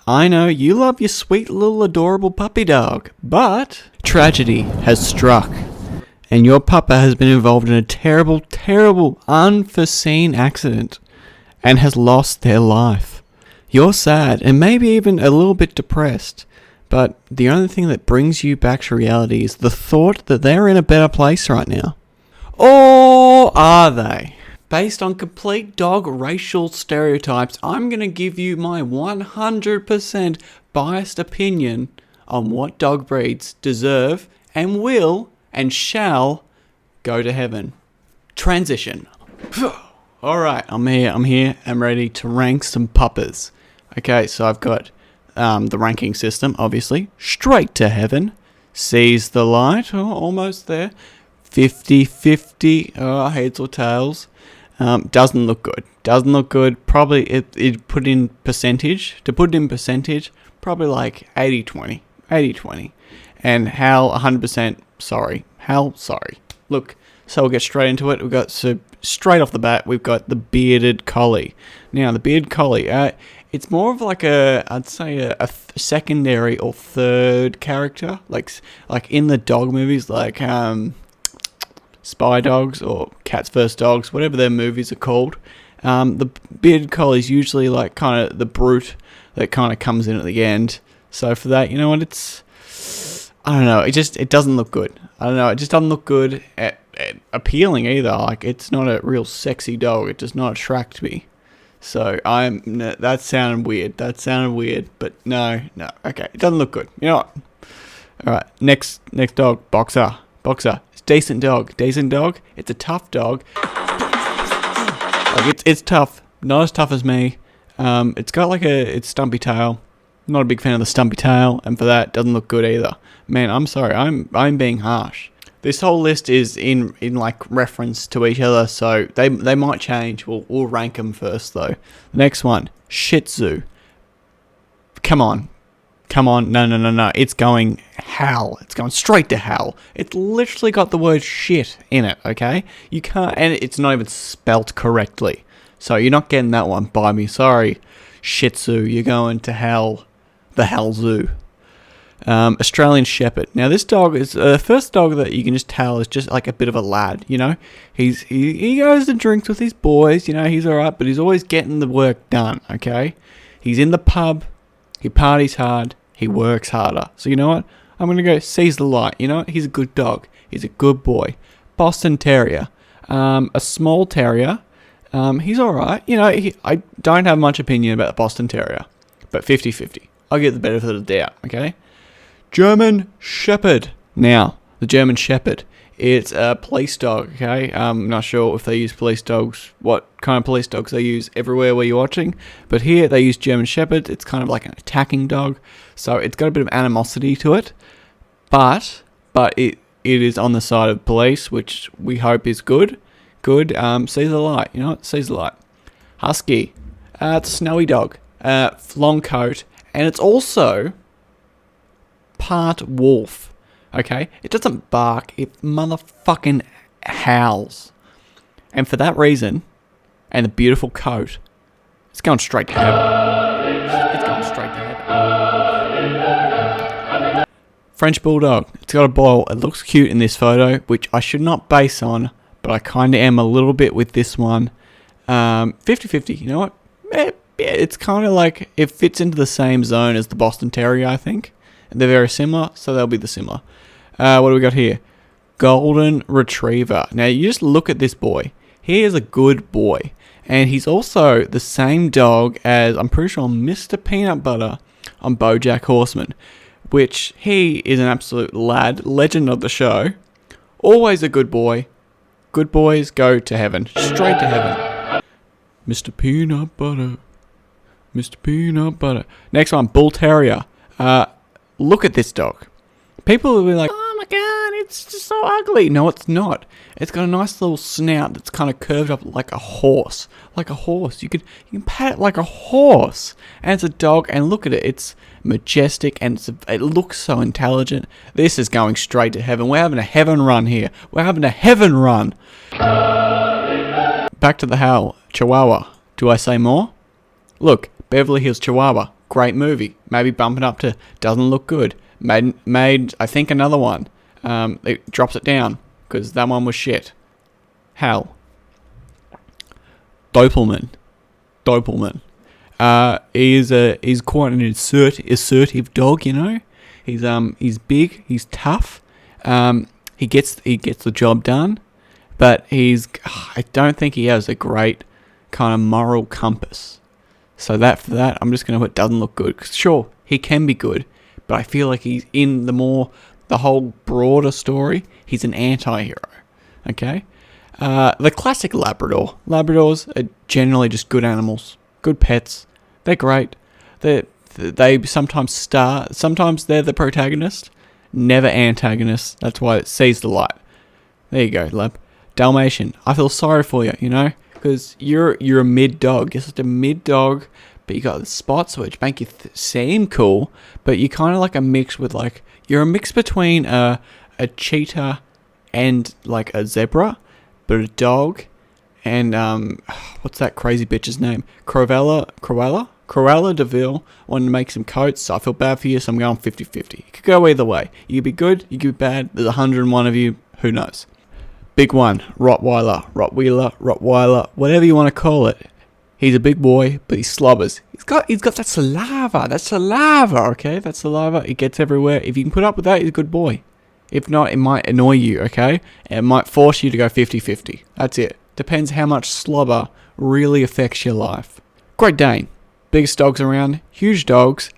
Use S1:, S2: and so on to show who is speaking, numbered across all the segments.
S1: I know you love your sweet little adorable puppy dog, but tragedy has struck, and your puppa has been involved in a terrible, terrible, unforeseen accident, and has lost their life. You're sad, and maybe even a little bit depressed, but the only thing that brings you back to reality is the thought that they're in a better place right now. Or are they? Based on complete dog racial stereotypes, I'm going to give you my 100% biased opinion on what dog breeds deserve and will and shall go to heaven. Transition. Alright, I'm here, I'm ready to rank some puppas. Okay, so I've got the ranking system, obviously. Straight to heaven. Sees the light. Oh, almost there. 50-50. Oh, heads or tails. Doesn't look good. Doesn't look good. Probably, it put in percentage. To put it in percentage, probably like 80-20. 80-20. And Hal, 100% sorry. Hal, sorry. Look, so we'll get straight into it. We've got, so straight off the bat, we've got the bearded collie. Now, the bearded collie, it's more of like I'd say a secondary or third character, like in the dog movies, like Spy Dogs or Cats vs Dogs, whatever their movies are called. The bearded collie is usually like kind of the brute that kind of comes in at the end. So for that, you know what, I don't know, it doesn't look good. I don't know, it just doesn't look good at appealing either. Like, it's not a real sexy dog. It does not attract me. So that sounded weird, but no, okay, it doesn't look good. You know what? All right, next dog, Boxer. It's decent dog. It's a tough dog. Like, it's tough, not as tough as me. It's got it's stumpy tail. Not a big fan of the stumpy tail, and for that, doesn't look good either. Man, I'm sorry, I'm being harsh. This whole list is in like reference to each other, so they might change. We'll rank them first though. The next one, Shih Tzu. Come on, no. It's going hell. It's going straight to hell. It's literally got the word shit in it. Okay, you can't, and it's not even spelt correctly. So you're not getting that one by me. Sorry, Shih Tzu. You're going to hell. The Hell Zoo. Australian Shepherd. Now, this dog is the first dog that you can just tell is just like a bit of a lad, you know. He goes and drinks with his boys, you know, he's alright, but he's always getting the work done, okay? He's in the pub, he parties hard, he works harder. So you know what? I'm going to go seize the light, you know what? He's a good dog. He's a good boy. Boston Terrier. A small terrier. He's alright. You know, I don't have much opinion about the Boston Terrier, but 50-50. I'll get the benefit of the doubt, okay? German Shepherd. Now, the German Shepherd. It's a police dog, okay? I'm not sure if they use police dogs, what kind of police dogs they use everywhere where you're watching, but here they use German Shepherds. It's kind of like an attacking dog, so it's got a bit of animosity to it, but it is on the side of police, which we hope is good. Good, sees the light, you know what? Sees the light. Husky. It's a snowy dog. Long coat, and it's also part wolf, okay? It doesn't bark, it motherfucking howls. And for that reason, and the beautiful coat, it's going straight to heaven. It's going straight to heaven. French Bulldog. It's got a boil. It looks cute in this photo, which I should not base on, but I kind of am a little bit with this one. 50-50, you know what? Yeah, it's kind of like, it fits into the same zone as the Boston Terrier, I think. They're very similar, so they'll be the similar. What do we got here? Golden Retriever. Now, you just look at this boy. He is a good boy. And he's also the same dog as, I'm pretty sure, Mr. Peanut Butter on BoJack Horseman. Which, he is an absolute lad, legend of the show. Always a good boy. Good boys go to heaven. Straight to heaven. Mr. Peanut Butter. Mr. Peanut Butter. Next one, Bull Terrier. Look at this dog. People will be like, oh my god, it's just so ugly. No, it's not. It's got a nice little snout that's kind of curved up like a horse. Like a horse. You can pat it like a horse. And it's a dog, and look at it. It's majestic, and it looks so intelligent. This is going straight to heaven. We're having a heaven run here. We're having a heaven run. Back to the Chihuahua. Do I say more? Look, Beverly Hills Chihuahua. great movie. Maybe bump it up to doesn't look good. Made I think another one. It drops it down because that one was shit. Hell. Doppelman. He's quite an assertive dog, you know. He's big, he's tough. He gets the job done, but I don't think he has a great kind of moral compass. So for that, I'm just going to put doesn't look good. 'Cause sure, he can be good, but I feel like he's in the whole broader story, he's an anti-hero. Okay? The classic Labrador. Labradors are generally just good animals, good pets. They're great. They sometimes star. Sometimes they're the protagonist, never antagonist. That's why it sees the light. There you go, Lab. Dalmatian. I feel sorry for you, you know, because you're a mid dog. You're just a mid dog, but you got the spots which make you seem cool. But you're kind of like a mix with you're a mix between a cheetah and like a zebra, but a dog. And what's that crazy bitch's name? Cruella de Vil wanted to make some coats, so I feel bad for you, so I'm going 50-50. You could go either way. You could be good, you could be bad. There's 101 of you, who knows? Big one, Rottweiler, whatever you want to call it. He's a big boy, but he slobbers. He's got that saliva, okay? That saliva, it gets everywhere. If you can put up with that, he's a good boy. If not, it might annoy you, okay? And it might force you to go 50-50. That's it. Depends how much slobber really affects your life. Great Dane. Biggest dogs around. Huge dogs.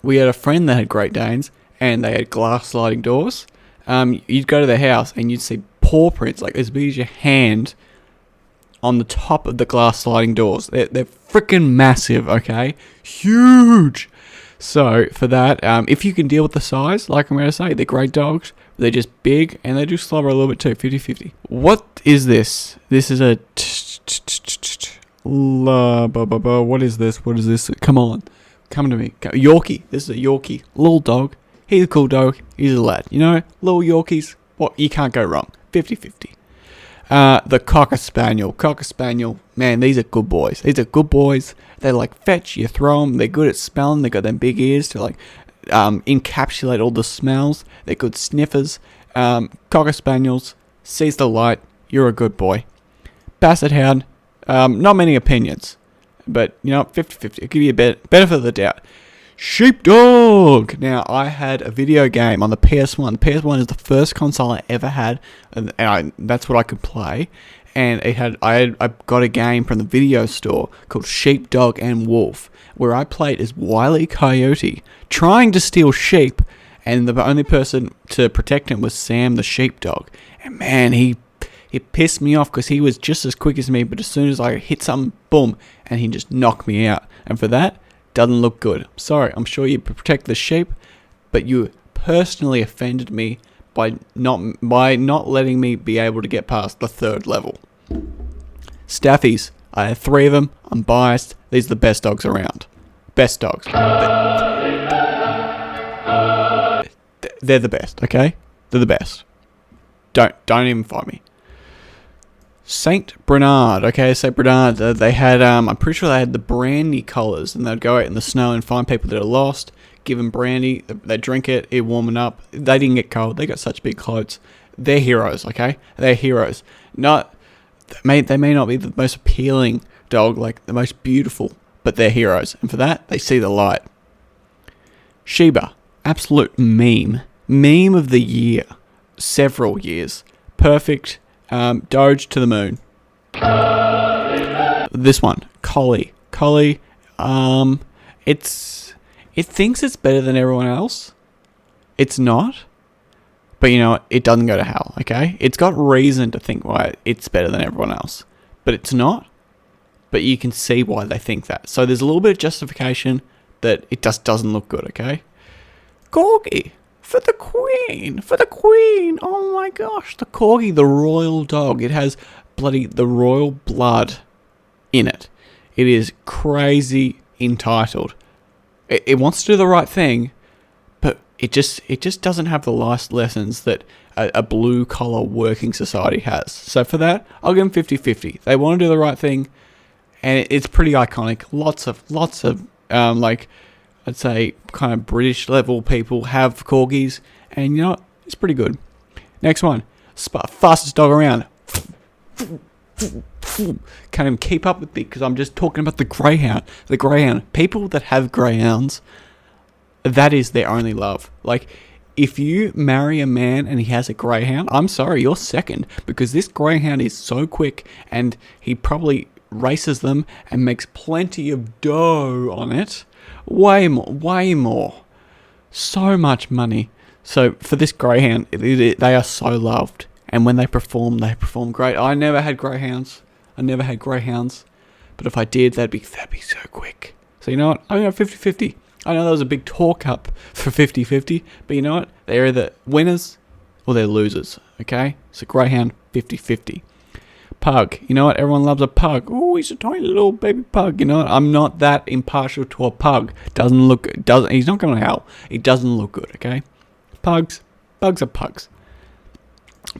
S1: We had a friend that had Great Danes, and they had glass sliding doors. You'd go to their house, and you'd see paw prints like as big as your hand on the top of the glass sliding doors. They're freaking massive, okay? Huge! So, for that, if you can deal with the size, like I'm going to say, they're great dogs. They're just big, and they do slobber a little bit too, 50-50. What is this? This is a... What is this? Come on. Come to me. Yorkie. This is a Yorkie. Little dog. He's a cool dog. He's a lad. You know, little Yorkies, you can't go wrong. 50-50. The Cocker Spaniel. Cocker Spaniel. Man, these are good boys. They fetch, you throw them. They're good at smelling. They got them big ears to encapsulate all the smells. They're good sniffers. Cocker Spaniels. Sees the light. You're a good boy. Basset Hound. Not many opinions. But, 50-50. I'll give you a benefit of the doubt. Sheepdog! Now, I had a video game on the PS1. The PS1 is the first console I ever had, and that's what I could play. And I got a game from the video store called Sheepdog and Wolf, where I played as Wile E. Coyote, trying to steal sheep, and the only person to protect him was Sam the sheepdog. And man, he pissed me off because he was just as quick as me, but as soon as I hit something, boom, and he just knocked me out. And for that, doesn't look good. Sorry, I'm sure you protect the sheep, but you personally offended me by not letting me be able to get past the 3rd level. Staffies. I have 3 of them. I'm biased. These are the best dogs around. Best dogs. They're the best, okay? They're the best. Don't even fight me. Saint Bernard, okay, Saint Bernard, they had, I'm pretty sure they had the brandy collars, and they'd go out in the snow and find people that are lost, give them brandy, they drink it, it warm up. They didn't get cold, they got such big clothes. They're heroes, okay? They're heroes. They may not be the most appealing dog, like the most beautiful, but they're heroes, and for that, they see the light. Sheba, absolute meme. Meme of the year. Several years. Perfect. Doge to the moon. This one, Collie. Collie, it thinks it's better than everyone else. It's not. But you know what? It doesn't go to hell, okay? It's got reason to think why it's better than everyone else. But it's not. But you can see why they think that. So there's a little bit of justification that it just doesn't look good, okay? Corgi. For the Queen. Oh my gosh. The Corgi, the royal dog. It has the royal blood in it. It is crazy entitled. It wants to do the right thing, but it just doesn't have the last lessons that a blue-collar working society has. So for that, I'll give them 50-50. They want to do the right thing, and it's pretty iconic. Lots of I'd say kind of British level people have corgis, and you know what? It's pretty good. Next one, fastest dog around. Can't even keep up with me because I'm just talking about the greyhound. The greyhound. People that have greyhounds, that is their only love. Like, if you marry a man and he has a greyhound, I'm sorry, you're second, because this greyhound is so quick and he probably races them and makes plenty of dough on it. Way more. So much money. So for this greyhound, they are so loved. And when they perform great. I never had greyhounds. But if I did, that'd be so quick. So you know what? I'm going 50-50. I know that was a big talk up for 50-50, but you know what? They're either winners or they're losers, okay? So greyhound, 50-50. Pug. You know what? Everyone loves a pug. Oh, he's a tiny little baby pug. You know what? I'm not that impartial to a pug. He's not going to hell. He doesn't look good, okay? Pugs are pugs.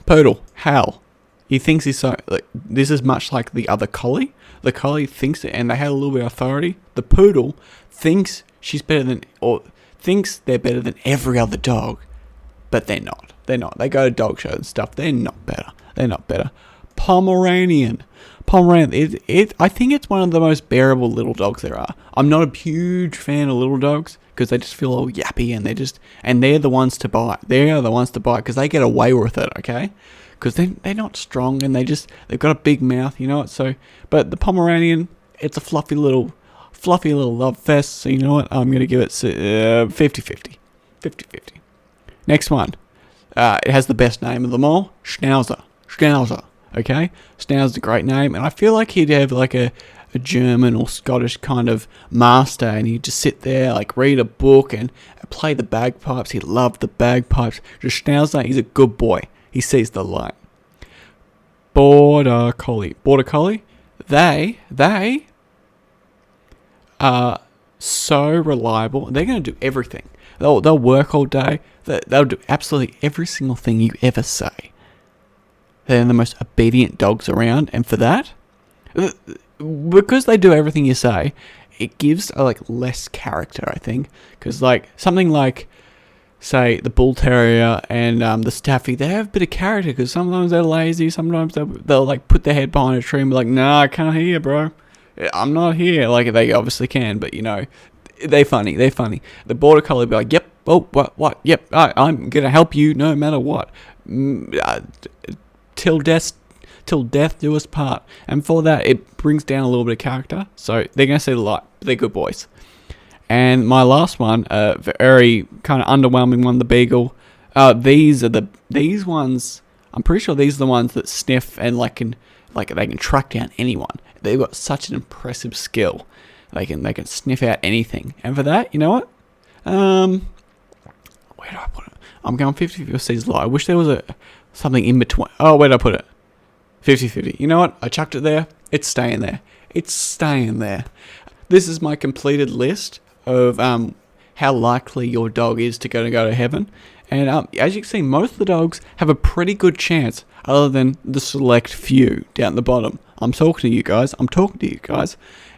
S1: Poodle, hell. He thinks he's so... Like, this is much like the other collie. The collie thinks it, and they have a little bit of authority. The poodle thinks she's better than... Or thinks they're better than every other dog. But they're not. They go to dog shows and stuff. They're not better. Pomeranian. I think it's one of the most bearable little dogs there are. I'm not a huge fan of little dogs because they just feel all yappy and they're the ones to buy. They are the ones to buy because they get away with it, okay? Because they're not strong and they've got a big mouth, you know what? So, but the Pomeranian, it's a fluffy little love fest. So you know what? I'm gonna give it 50-50. 50-50. Next one. It has the best name of them all. Schnauzer. Okay? Schnauzer's a great name, and I feel like he'd have like a German or Scottish kind of master, and he'd just sit there, like read a book and play the bagpipes. He loved the bagpipes. Just Schnauzer, he's a good boy. He sees the light. Border Collie. They are so reliable. They're going to do everything. They'll work all day. They'll do absolutely every single thing you ever say. They're the most obedient dogs around, and for that, because they do everything you say, it gives less character, I think. Because something like, say, the Bull Terrier and the Staffy, they have a bit of character because sometimes they're lazy, sometimes they'll put their head behind a tree and be like, nah, I can't hear, bro. I'm not here. They obviously can, but you know, they're funny. The Border Collie will be like, yep, oh, what, yep, I'm going to help you no matter what. Till death do us part. And for that, it brings down a little bit of character. So they're going to see the light. They're good boys. And my last one, very kind of underwhelming one, the Beagle. These ones, I'm pretty sure these are the ones that sniff and they can track down anyone. They've got such an impressive skill. They can sniff out anything. And for that, you know what? Where do I put it? I'm going 50-50 light. I wish there was something in between. Oh, where did I put it? 50-50. You know what? I chucked it there. It's staying there. This is my completed list of how likely your dog is to go to heaven. And as you can see, most of the dogs have a pretty good chance, other than the select few down the bottom. I'm talking to you guys.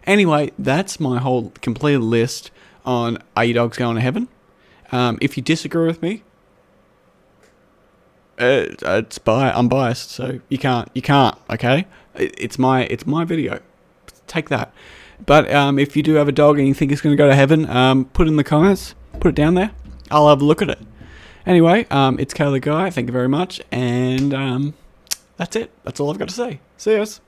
S1: Anyway, that's my whole completed list on are your dogs going to heaven. If you disagree with me, I'm biased, so you can't. Okay, it's my video. Take that. But if you do have a dog and you think it's going to go to heaven, put it in the comments. Put it down there. I'll have a look at it. Anyway, it's Collie Guy. Thank you very much, and that's it. That's all I've got to say. See yous.